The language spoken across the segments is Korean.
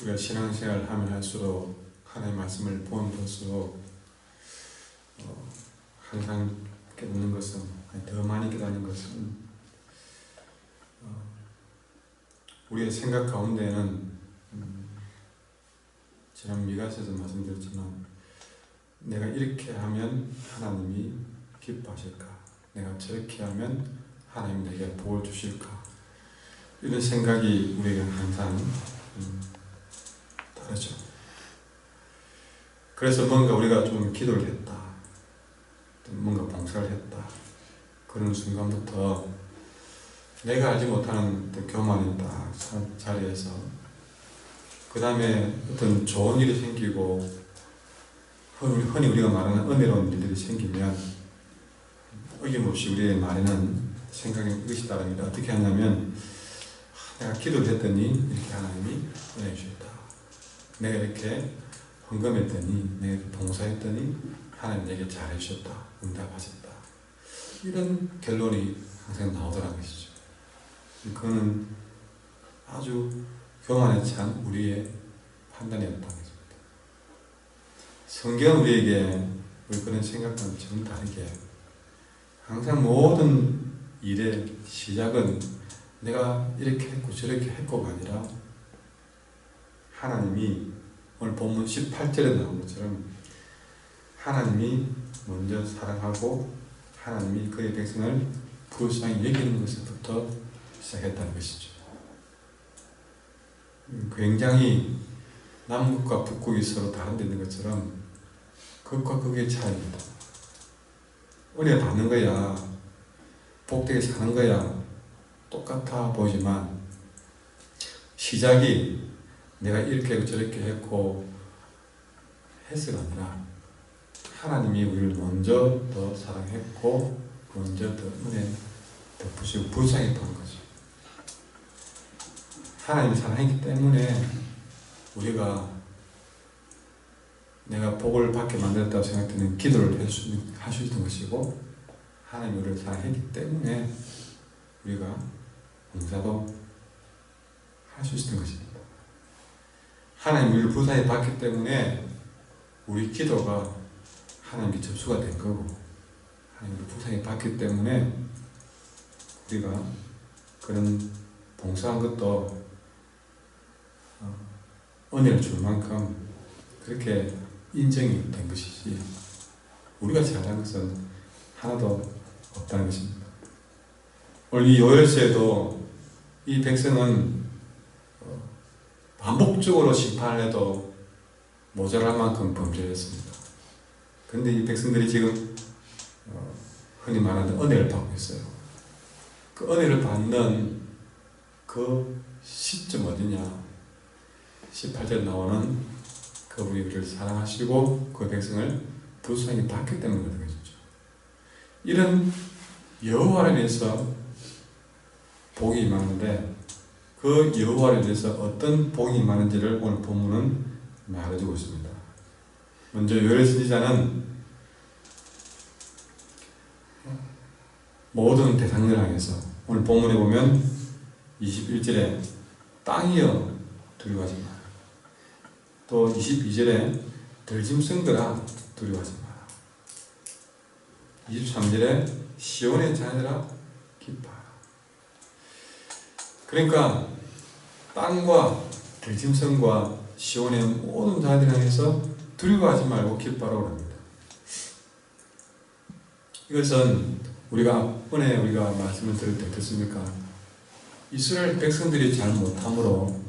우리가 신앙생활을 하면 할수록 하나님의 말씀을 보면 볼수록 항상 깨닫는 것은, 더 많이 깨닫는 것은 우리의 생각 가운데에는 지난 미가서에서 말씀드렸지만 내가 이렇게 하면 하나님이 기뻐하실까? 내가 저렇게 하면 하나님 내게 복을 주실까? 이런 생각이 우리가 항상 다르죠. 그래서 뭔가 우리가 좀 기도를 했다, 뭔가 봉사를 했다, 그런 순간부터 내가 알지 못하는 교만이 딱 자리에서 그 다음에 어떤 좋은 일이 생기고 흔히 우리가 말하는 은혜로운 일들이 생기면 어김없이 우리의 말에는 생각이 이것이 따릅니다. 어떻게 하냐면 내가 기도를 했더니 이렇게 하나님이 은혜 주셨다. 내가 이렇게 헌금했더니, 내가 이렇게 봉사했더니 하나님 내게 잘해주셨다. 응답하셨다. 이런 결론이 항상 나오더라는 것이죠. 그거는 아주 교만에 찬 우리의 판단이었다는 것입니다. 성경은 우리에게 우리 그런 생각과는 좀 다르게 항상 모든 일의 시작은 내가 이렇게 했고 저렇게 했고가 아니라 하나님이 오늘 본문 18절에 나온 것처럼 하나님이 먼저 사랑하고 하나님이 그의 백성을 불쌍히 여기는 것부터 시작했다는 것이죠. 굉장히 남극과 북극이 서로 다른 데 있는 것처럼 극과 극의 차이입니다. 은혜 받는 거야, 복되게 사는 거야 똑같아 보이지만 시작이 내가 이렇게 했고 저렇게 했고 해서가 아니라 하나님이 우리를 먼저 더 사랑했고 먼저 더 은혜 덮으시고 불쌍했다는 거죠. 하나님이 사랑했기 때문에 우리가 내가 복을 받게 만들었다고 생각되는 기도를 할 수 있는 것이고 하나님이 우리를 사랑했기 때문에 우리가 봉사도 할 수 있는 것입니다. 하나님이 우리를 불쌍히 받기 때문에 우리 기도가 하나님께 접수가 된 거고 하나님을 불쌍히 받기 때문에 우리가 그런 봉사한 것도 은혜를 줄 만큼 그렇게 인정이 된 것이지 우리가 잘한 것은 하나도 없다는 것입니다. 오늘 이 요엘서에도 이 백성은 반복적으로 심판을 해도 모자랄 만큼 범죄를 했습니다. 그런데 이 백성들이 지금 흔히 말하는 은혜를 받고 있어요. 그 은혜를 받는 그 시점 어디냐? 18절에 나오는 그분이 우리를 사랑하시고 그 백성을 불쌍히 받기 때문에 그런 것이죠. 이런 여호와를 위해서 복이 임하는데 그 여호와를 위해서 어떤 복이 임하는지를 오늘 본문은 말해주고 있습니다. 먼저 요엘 선지자는 모든 대상을 향해서 오늘 본문에 보면 21절에 땅이여 두려워하지 마라. 또 22절에 들짐승들아 두려워하지 마라. 23절에 시온의 자녀들아 기뻐하라. 그러니까 땅과 들짐승과 시온의 모든 자녀들 향해서 두려워하지 말고 기뻐하라고 합니다. 이것은 우리가 말씀을 들을 때 어떻습니까? 이스라엘 백성들이 잘못함으로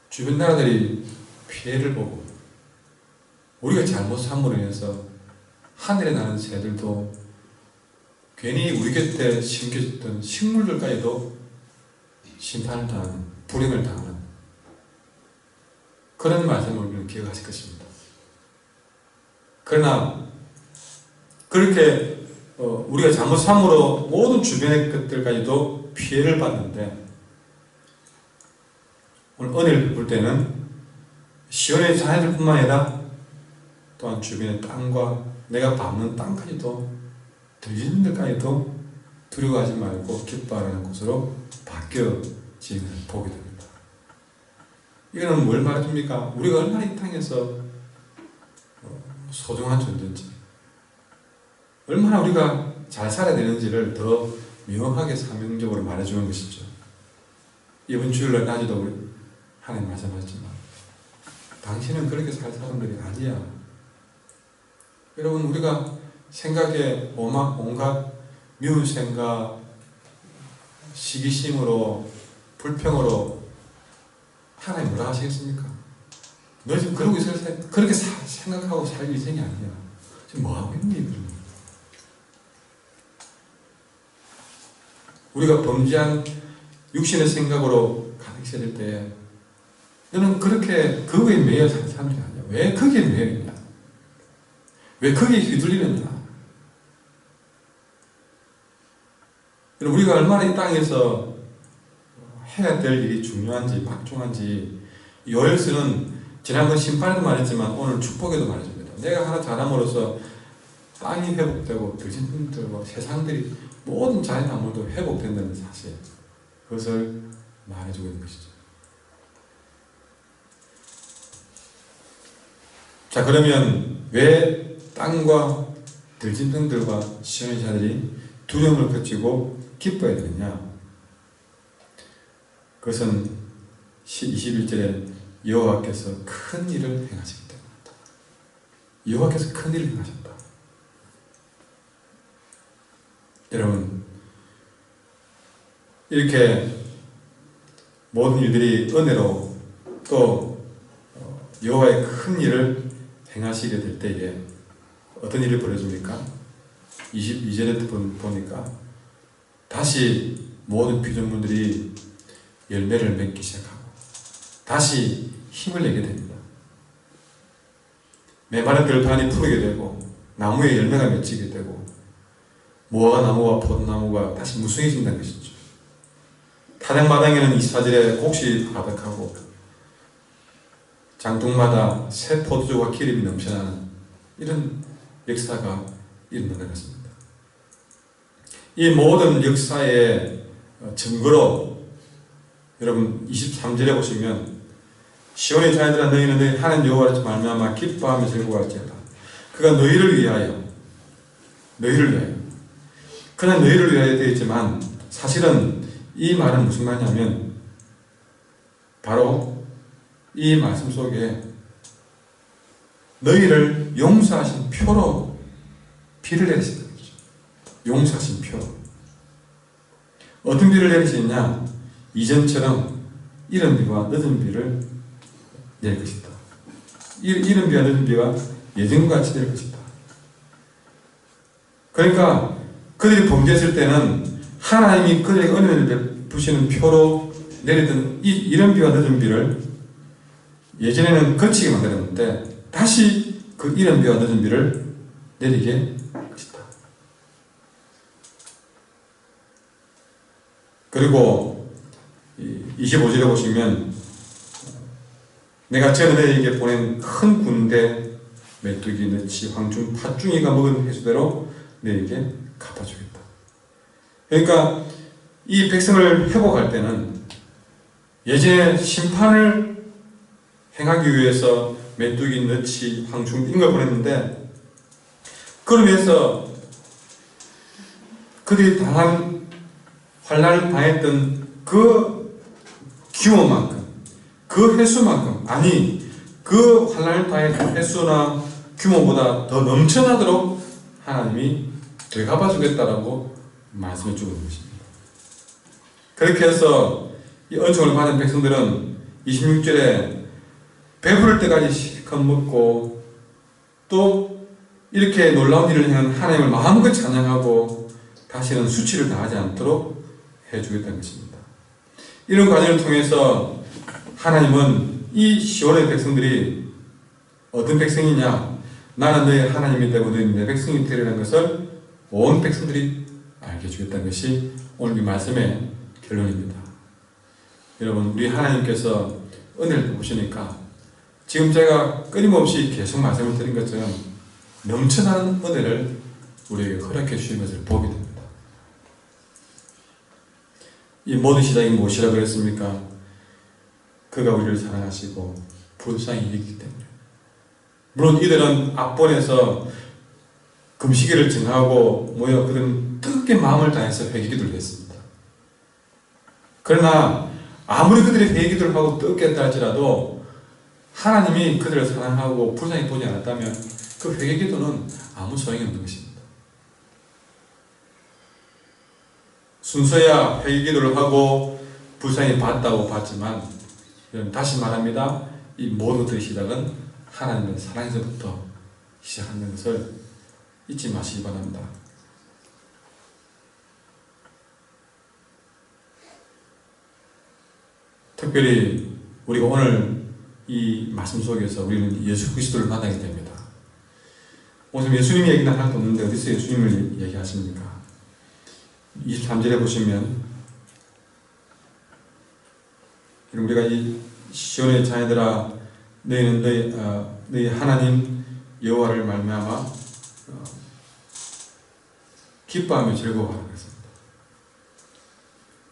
주변 나라들이 피해를 보고 우리가 잘못함으로 인해서 하늘에 나는 새들도 괜히 우리 곁에 심겨졌던 식물들까지도 심판을 당하는, 불행을 당하는 그런 말씀을 우리는 기억하실 것입니다. 그러나 그렇게 우리가 잘못함으로 모든 주변의 것들까지도 피해를 받는데 오늘 은혜를 볼 때는 시온의 자녀들뿐만 아니라 또한 주변의 땅과 내가 밟는 땅까지도 들짐승들까지도 두려워하지 말고 기뻐하라는 것으로 바뀌어지는 복이 됩니다. 이거는 뭘 말해줍니까? 우리가 얼마나 이 땅에서 소중한 존재인지, 얼마나 우리가 잘 살아야 되는지를 더 명확하게 사명적으로 말해주는 것이죠. 이번 주일날 낮에도 하나님 말씀하셨지만 당신은 그렇게 살 사람들이 아니야. 여러분, 우리가 생각에 온갖 미운 생각, 시기심으로, 불평으로 하나님 뭐라 하시겠습니까? 너 지금 그러고 그렇게 생각하고 살 인생이 아니야. 지금 뭐하고 있니? 그러면 우리가 범죄한 육신의 생각으로 가득 차질 때 너는 그렇게 그거에 매여 사는 사람이 아니야. 왜 거기에 매여 있냐? 왜 거기에 휘둘리느냐? 우리가 얼마나 이 땅에서 해야 될 일이 중요한지 막중한지, 요엘서는 지난번 심판에도 말했지만 오늘 축복에도 말해줍니다. 내가 하나 잘함으로써 땅이 회복되고 들짐승들과 세상들이 모든 자연만물도 회복된다는 사실, 그것을 말해주고 있는 것이죠. 자, 그러면 왜 땅과 들짐승들과 시온의 자들이 두려움을 거치고 기뻐해야 되느냐? 그것은 21절에 여호와께서 큰 일을 행하시기 때문이다. 여호와께서 큰 일을 행하셨다. 여러분, 이렇게 모든 일들이 은혜로 또 여호와의 큰 일을 행하시게 될 때에 어떤 일이 벌어집니까? 22절에 보니까 다시 모든 피조물들이 열매를 맺기 시작하고 다시 힘을 내게 됩니다. 메마른 들판이 푸르게 되고 나무에 열매가 맺히게 되고 무화과나무와 포도나무가 다시 무성해진다는 것이죠. 타작마당에는 이스라엘의 곡식이 가득하고 장독마다 새 포도주와 기름이 넘쳐나는 이런 역사가 일어나는 것입니다. 이 모든 역사의 증거로 여러분 23절에 보시면 시온의 자녀들아 너희는 너희 하나님 여호와를 말미암아 기뻐하며 즐거워할지어다. 그가 너희를 위하여 그냥 너희를 위하여 되어 있지만 사실은 이 말은 무슨 말이냐면 바로 이 말씀 속에 너희를 용서하신 표로 비를 내리신다는 거죠. 용서하신 표. 어떤 비를 내리시느냐? 이전처럼 이른 비와 늦은 비를 낼 것이다. 이른 비와 늦은 비가 예전과 같이 될 것이다. 그러니까 그들이 범죄했을 때는 하나님이 그들에게 은혜를 베푸시는 표로 내리던 이른 비와 늦은 비를 예전에는 거치게 만들었는데 다시 그 이른 비와 늦은 비를 내리게 할 것이다. 그리고 25절에 보시면 내가 전에 너희에게 보낸 큰 군대 메뚜기, 너치, 황충, 팥중이가 먹은 회수대로 너희에게 갚아주겠다. 그러니까 이 백성을 회복할 때는 예전에 심판을 행하기 위해서 메뚜기, 너치, 황충 이런 걸 보냈는데 그걸 위해서 그들이 당한 환난을 당했던 그 규모만큼, 그 횟수만큼, 아니 그 환난을 당했던 횟수나 규모보다 더 넘쳐나도록 하나님이 되갚아주겠다라고 말씀해 주고 있는 것입니다. 그렇게 해서 이 은총을 받은 백성들은 26절에 배부를 때까지 실컷 먹고 또 이렇게 놀라운 일을 행한 하나님을 마음껏 찬양하고 다시는 수치를 당하지 않도록 해주겠다는 것입니다. 이런 과정을 통해서 하나님은 이 시온의 백성들이 어떤 백성이냐? 나는 너의 하나님이 되고 너희는 내 백성이 되리라는 것을 온 백성들이 알게 해주겠다는 것이 오늘 이 말씀의 결론입니다. 여러분, 우리 하나님께서 은혜를 보시니까 지금 제가 끊임없이 계속 말씀을 드린 것처럼 넘쳐나는 은혜를 우리에게 허락해 주신 것을 보게 됩니다. 이 모든 시작이 무엇이라고 그랬습니까? 그 그가 우리를 사랑하시고 불쌍히 여기기 때문에. 물론 이들은 앞번에서 금식일을 정하고 그런 뜨겁게 마음을 다해서 회개기도를 했습니다. 그러나 아무리 그들이 회개기도를 하고 뜨겁게 했다 할지라도 하나님이 그들을 사랑하고 불쌍히 보지 않았다면 그 회개기도는 아무 소용이 없는 것입니다. 순서야 회개기도를 하고 불쌍히 봤다고 봤지만, 다시 말합니다. 이 모든 것들의 시작은 하나님의 사랑에서부터 시작하는 것을 잊지 마시기 바랍니다. 특별히 우리가 오늘 이 말씀 속에서 우리는 예수 그리스도를 만나게 됩니다. 오늘 예수님 얘기는 하나도 없는데 어디서 예수님을 얘기하십니까? 23절에 보시면, 우리가 이 시온의 자녀들아 너희는 너희 하나님 여호와를 말미암아 기뻐하며 즐거워하라 그랬습니다.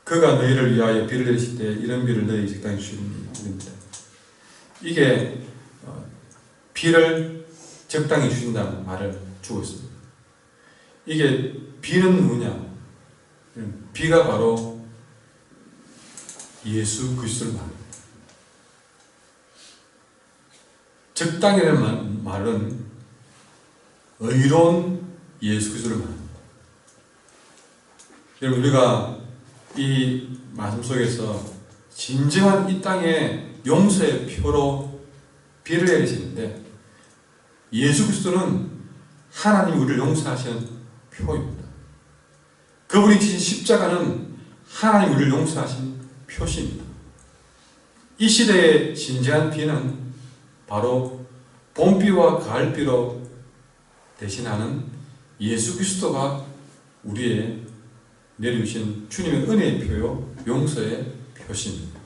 그가 너희를 위하여 비를 내리실 때 이런 비를 너희 적당히 주십니다. 이게 비를 적당히 주신다는 말을 주고 있습니다. 이게 비는 뭐냐? 비가 바로 예수 그리스도를 말합니다. 적당이라는 말은 의로운 예수 그리스도를 말합니다. 여러분, 우리가 이 말씀 속에서 진정한 이 땅에 용서의 표로 비를 내리시는데, 예수 그리스도는 하나님이 우리를 용서하시는 표입니다. 그분이 지신 십자가는 하나님이 우리를 용서하신 표시입니다. 이 시대의 진정한 비는 바로 봄비와 가을비로 대신하는 예수 그리스도가 우리의 내려주신 주님의 은혜의 표요, 용서의 표시입니다.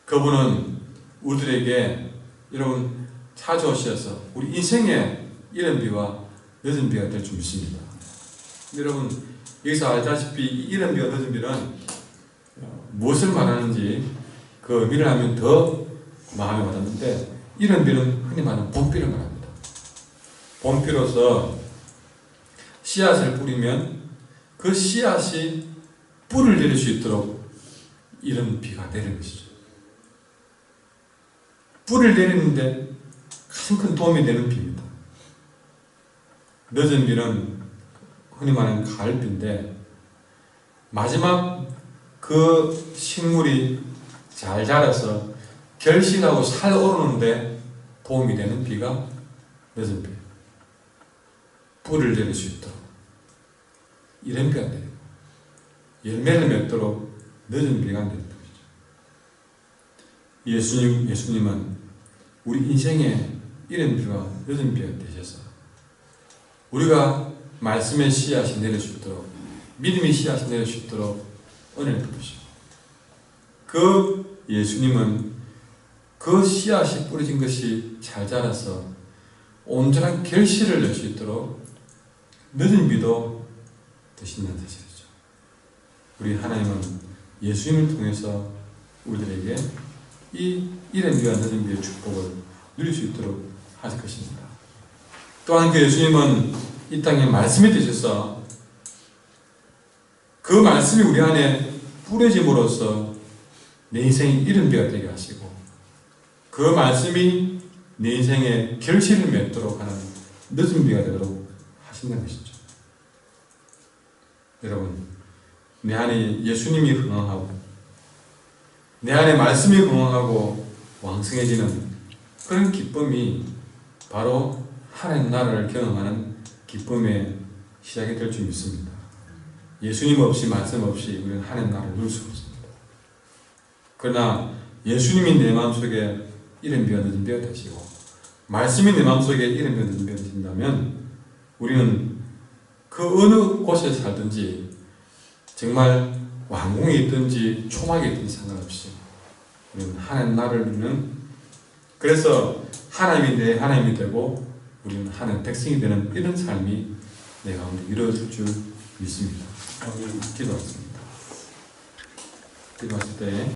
그분은 우리들에게 여러분 찾아오셔서 우리 인생의 이른 비와 늦은 비가 될 줄 믿습니다. 여러분, 여기서 알다시피 이른 비와 늦은 비는 무엇을 말하는지 그 의미를 하면 더 마음에 와닿는데, 이른 비는 흔히 말하는 봄비를 말합니다. 봄비로서 씨앗을 뿌리면 그 씨앗이 뿌리를 내릴 수 있도록 이른 비가 내리는 것이죠. 뿌리를 내리는데 가장 큰 도움이 되는 비입니다. 늦은 비는 흔히 말하는 가을비인데, 마지막 그 식물이 잘 자라서 결실하고 살 오르는데 도움이 되는 비가 늦은 비. 뿌리를 내릴 수 있도록 이른 비가 내리고 열매를 맺도록 늦은 비가 내리는 것이죠. 예수님은 우리 인생에 이른 비와 늦은 비가 되셔서 우리가 말씀의 씨앗이 내릴 수 있도록, 믿음의 씨앗이 내릴 수 있도록 은혜를 베푸시고, 그 예수님은 그 씨앗이 뿌려진 것이 잘 자라서 온전한 결실을 낼 수 있도록 늦은 비도 되신다는 사실이죠. 우리 하나님은 예수님을 통해서 우리들에게 이 이른 비와 늦은 비의 축복을 누릴 수 있도록 하실 것입니다. 또한 그 예수님은 이 땅에 말씀이 되셔서 그 말씀이 우리 안에 뿌려짐으로써 내 인생이 이른 비가 되게 하시고, 그 말씀이 내 인생에 결실을 맺도록 하는 늦은 비가 되도록 하신다는 것이죠. 여러분, 내 안에 예수님이 흥황하고 내 안에 말씀이 흥황하고 왕성해지는 그런 기쁨이 바로 하나님 나라를 경험하는 기쁨의 시작이 될 줄 믿습니다. 예수님 없이, 말씀 없이 우리는 하나님 나라를 누릴 수 없습니다. 그러나 예수님이 내 마음속에 이른 비와 늦은 비가 되시고, 말씀이 내 마음속에 이른 비와 늦은 비가 되신다면 우리는 그 어느 곳에 살든지, 정말 왕궁에 있든지 초막에 있든지 상관없이 우리는 하나님 나라를 누리는, 그래서 하나님이 내 하나님이 되고 우리는 하나님 백성이 되는 이런 삶이 내 가운데 이루어질 줄 믿습니다. 기도하겠습니다. 기도하실 때